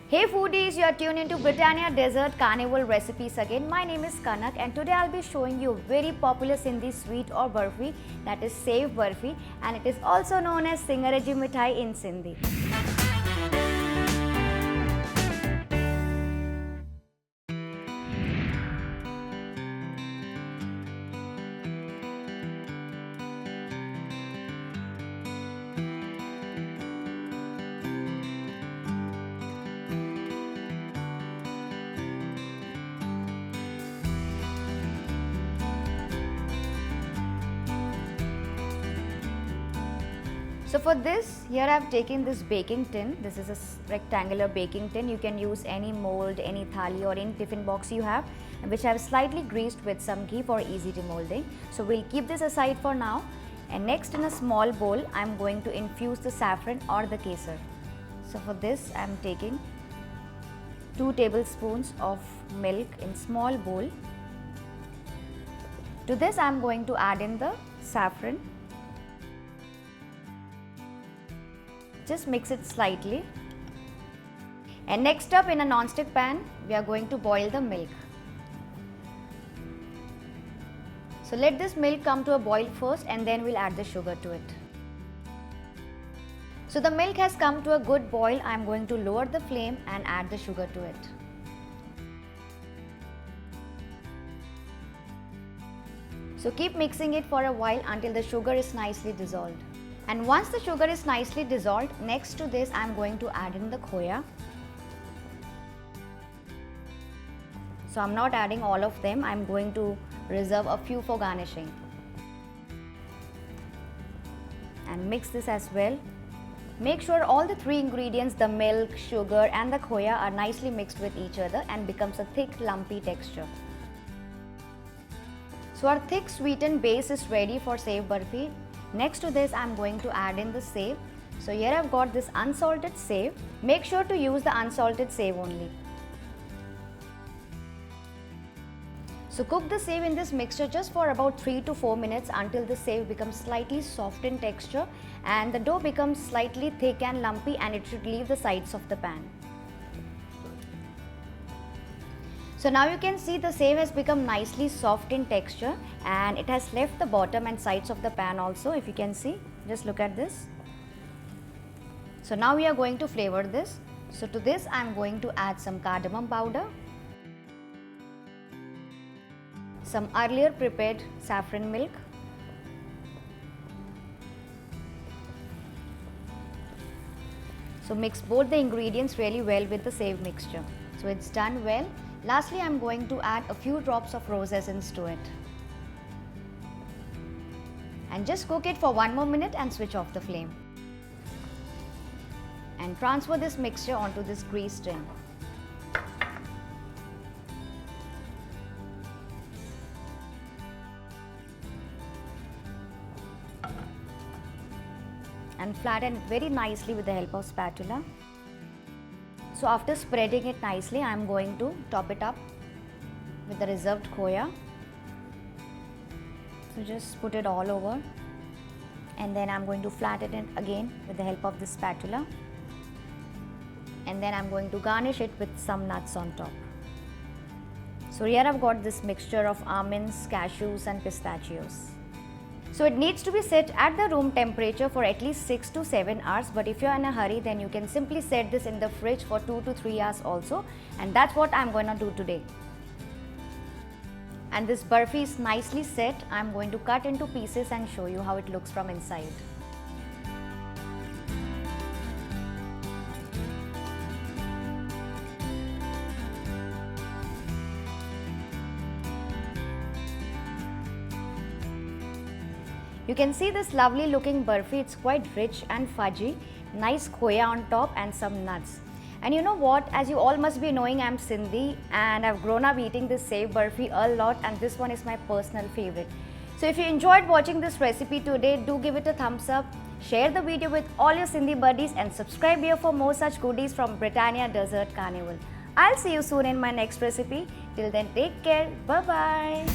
Hey foodies, you are tuned into Britannia Dessert Carnival recipes again. My name is Kanak and today I'll be showing you a very popular Sindhi sweet or barfi, that is Sev Barfi, and it is also known as Singareji Mithai in Sindhi. So for this, here I have taken this baking tin. This is a rectangular baking tin. You can use any mold, any thali or any tiffin box you have, which I have slightly greased with some ghee for easy demolding. So we'll keep this aside for now. And next, in a small bowl, I am going to infuse the saffron or the kesar. So for this, I am taking 2 tablespoons of milk in small bowl. To this, I am going to add in the saffron. Just mix it slightly. And next up, in a non-stick pan, we are going to boil the milk. So let this milk come to a boil first and then we'll add the sugar to it. So the milk has come to a good boil. I am going to lower the flame and add the sugar to it. So keep mixing it for a while until the sugar is nicely dissolved. And once the sugar is nicely dissolved, next to this I am going to add in the khoya. So I am not adding all of them, I am going to reserve a few for garnishing. And mix this as well. Make sure all the 3 ingredients, the milk, sugar and the khoya, are nicely mixed with each other and becomes a thick lumpy texture. So our thick sweetened base is ready for Sev Barfi. Next to this, I am going to add in the sev. So here I have got this unsalted sev. Make sure to use the unsalted sev only. So cook the sev in this mixture just for about 3 to 4 minutes until the sev becomes slightly soft in texture and the dough becomes slightly thick and lumpy, and it should leave the sides of the pan. So now you can see the sev has become nicely soft in texture and it has left the bottom and sides of the pan also, if you can see. Just look at this. So now we are going to flavor this. So to this I am going to add some cardamom powder, some earlier prepared saffron milk, so mix both the ingredients really well with the sev mixture. So it's done well. Lastly, I am going to add a few drops of rose essence to it. And just cook it for 1 more minute and switch off the flame. And transfer this mixture onto this greased tin. And flatten it very nicely with the help of spatula. So after spreading it nicely, I am going to top it up with the reserved khoya. So just put it all over and then I am going to flatten it again with the help of this spatula. And then I am going to garnish it with some nuts on top. So here I have got this mixture of almonds, cashews and pistachios. So it needs to be set at the room temperature for at least 6 to 7 hours, but if you are in a hurry, then you can simply set this in the fridge for 2 to 3 hours also, and that's what I am going to do today. And this barfi is nicely set. I am going to cut into pieces and show you how it looks from inside. You can see this lovely looking barfi. It's quite rich and fudgy, nice khoya on top and some nuts. And you know what, as you all must be knowing, I'm Sindhi and I've grown up eating this Sev Barfi a lot, and this one is my personal favorite. So if you enjoyed watching this recipe today, do give it a thumbs up, share the video with all your Sindhi buddies and subscribe here for more such goodies from Britannia Dessert Carnival. I'll see you soon in my next recipe. Till then, take care. Bye-bye.